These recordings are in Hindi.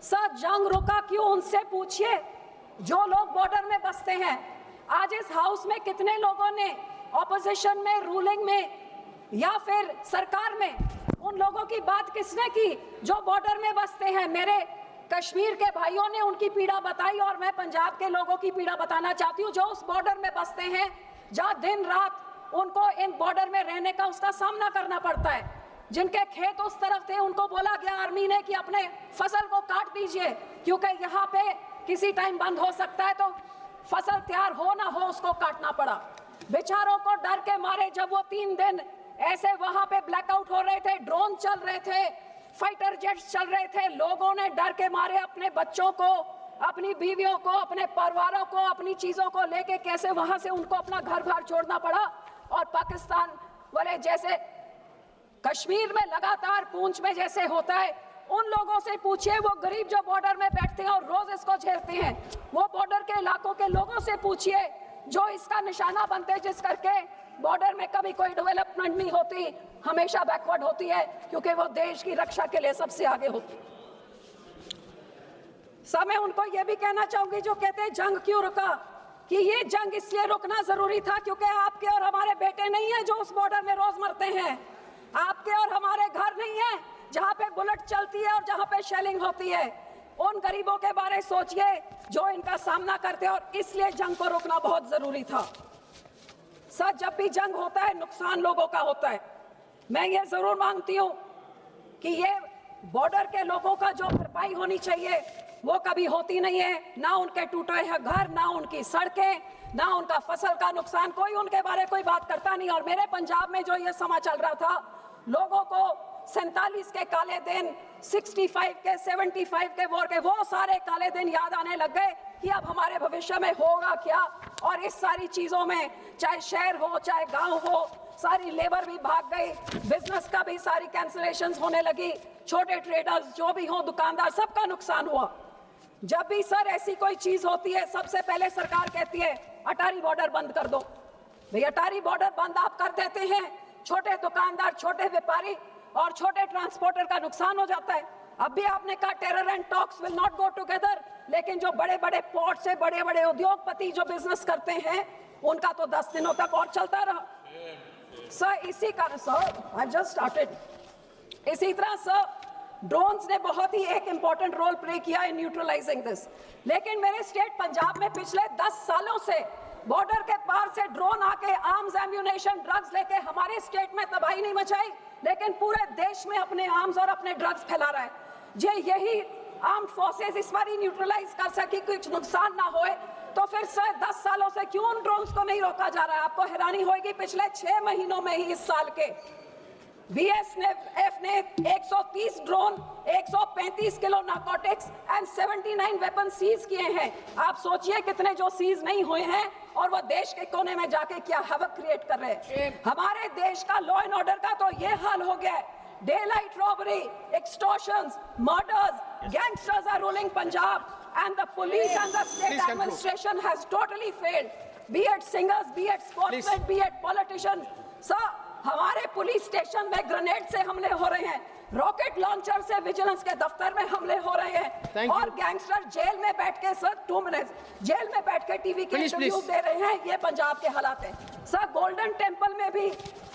सर जंग रुका क्यों, उनसे पूछिए जो लोग बॉर्डर में बसते हैं। आज इस हाउस में कितने लोगों ने ऑपोजिशन में, रूलिंग में या फिर सरकार में, उन लोगों की बात किसने की जो बॉर्डर में बसते हैं? मेरे कश्मीर के भाइयों ने उनकी पीड़ा बताई और मैं पंजाब के लोगों की पीड़ा बताना चाहती हूँ जो उस बॉर्डर में बसते हैं, जहाँ दिन रात उनको इन बॉर्डर में रहने का उसका सामना करना पड़ता है। जिनके खेत उस तरफ थे उनको बोला गया आर्मी ने कि अपने फसल को काट दीजिए क्योंकि यहाँ पे किसी टाइम बंद हो सकता है, तो फसल तैयार हो ना हो उसको काटना पड़ा। बेचारों को डर के मारे जब वो 3 दिन ऐसे वहां पे ब्लैकआउट हो रहे थे, ड्रोन चल रहे थे, फाइटर जेट्स चल रहे थे, लोगों ने डर के मारे अपने बच्चों को, अपनी बीवियों को, अपने परिवारों को, अपनी चीजों को लेके कैसे वहां से उनको अपना घर बार छोड़ना पड़ा। और पाकिस्तान वाले जैसे कश्मीर में लगातार पूंछ में जैसे होता है, उन लोगों से पूछिए, वो गरीब जो बॉर्डर में बैठते हैं और रोज इसको झेलते हैं, वो बॉर्डर के इलाकों के लोगों से पूछिए जो इसका निशाना बनते हैं, जिस करके बॉर्डर में कभी कोई डेवलपमेंट नहीं होती, हमेशा बैकवर्ड होती है, क्योंकि वो देश की रक्षा के लिए सबसे आगे होती। सब मैं उनको ये भी कहना चाहूंगी जो कहते हैं जंग क्यों रुका, कि ये जंग इसलिए रुकना जरूरी था क्योंकि आपके और हमारे बेटे नहीं है जो उस बॉर्डर में रोज मरते हैं, आपके और हमारे घर नहीं है जहां पे बुलेट चलती है और जहां पे शेलिंग होती है। उन गरीबों के बारे सोचिए जो इनका सामना करते हैं, और इसलिए जंग को रोकना बहुत जरूरी था। सर जब भी जंग होता है नुकसान लोगों का होता है। मैं ये जरूर मांगती हूँ कि ये बॉर्डर के लोगों का जो भरपाई होनी चाहिए वो कभी होती नहीं है, ना उनके टूटे हैं घर, ना उनकी सड़कें, ना उनका फसल का नुकसान, कोई उनके बारे कोई बात करता नहीं। और मेरे पंजाब में जो ये समा चल रहा था, लोगों को 47 के काले दिन, 65 के, 75 के वॉर के, वो सारे काले दिन याद आने लग गए कि अब हमारे भविष्य में होगा क्या। और इस सारी चीजों में चाहे शहर हो चाहे गांव हो, सारी लेबर भी भाग गई, बिजनेस का भी सारी कैंसिलेशंस होने लगी, छोटे ट्रेडर्स जो भी हो, दुकानदार, सबका नुकसान हुआ। जब भी सर ऐसी कोई चीज होती है, सबसे पहले सरकार कहती है अटारी बॉर्डर बंद कर दो। भाई अटारी बॉर्डर बंद आप कर देते हैं, छोटे दुकानदार, छोटे व्यापारी और छोटे ट्रांसपोर्टर का नुकसान हो जाता है। अब भी आपने कहा terror and talks will not go together, लेकिन जो बड़े बड़े पोर्ट से बड़े बड़े उद्योगपति जो बिजनेस करते हैं उनका तो 10 दिनों तक और चलता रहा। सर इसी कारण सर आई जस्ट स्टार्टेड, इसी तरह सर ड्रोन्स ने बहुत ही एक इंपॉर्टेंट रोल प्ले किया इन न्यूट्रलाइजिंग दिस। लेकिन मेरे स्टेट पंजाब में पिछले 10 सालों से बॉर्डर के पार से ड्रोन आके आर्म्स, एम्यूनेशन, ड्रग्स लेके हमारे स्टेट में तबाही नहीं मचाई, लेकिन पूरे देश में अपने आर्म्स और अपने ड्रग्स फैला रहा है। जे यही आर्म्ड फोर्सेस इस बार न्यूट्रलाइज कर सके, कुछ नुकसान ना होए, तो फिर सर 10 सालों से क्यों उन ड्रोन्स को नहीं रोका जा रहा है? आपको हैरानी होगी, पिछले 6 महीनों में ही इस साल के बीएसएफ ने 130 drone, 135 kilo narcotics and 79 weapon seize किए हैं। आप सोचिए कितने जो सीज नहीं हुए हैं और वो देश के कोने में जाके क्या हैवक क्रिएट कर रहे हैं। हमारे देश का लॉ एंड ऑर्डर का तो ये हाल हो गया है, daylight robbery, extortions, murders, gangsters are ruling Punjab and the police and the state administration has totally failed, be it singers, be it sportsmen, be it politicians. Sir, हमारे पुलिस स्टेशन में ग्रेनेड से हमले हो रहे हैं, रॉकेट लॉन्चर से विजिलेंस के दफ्तर में हमले हो रहे हैं, और गैंगस्टर जेल में बैठ के सर 2 मिनट जेल में बैठ के टीवी के इंटरव्यू दे रहे हैं। ये पंजाब के हालात हैं। सर गोल्डन टेम्पल में भी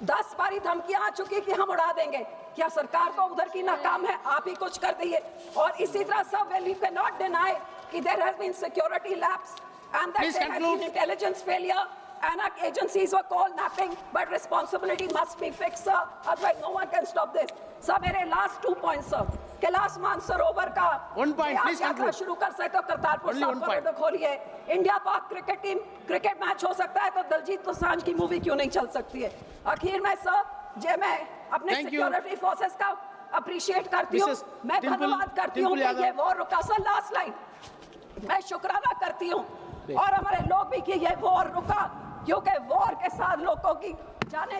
10 बारी धमकियां आ चुकी कि हम उड़ा देंगे। क्या सरकार को उधर की नाकाम है? आप ही कुछ कर दीजिए। और इसी तरह sir we can not deny कि there has been security lapse and that there has been intelligence failure and our agencies were called napping, but responsibility must be fixed, sir. Otherwise, no one can stop this. Sir, मेरे last 2 points, sir. Kailash Mansarovar का 1 point, please conclude. शुरू कर सकते हो, करतारपुर साहिब कॉरिडोर खोलिए, इंडिया पाक क्रिकेट टीम क्रिकेट मैच हो सकता है तो दलजीत दोसांझ की मूवी क्यों नहीं चल सकती है? आखिर में सर जे मैं अपने सिक्योरिटी फोर्सेस का अप्रिशिएट करती हूँ, मैं धन्यवाद करती हूँ कि ये वॉर रुका। सर लास्ट लाइन, मैं शुक्राना करती हूँ और हमारे लोग भी कि ये वॉर रुका, क्योंकि वॉर के साथ लोगों की जाने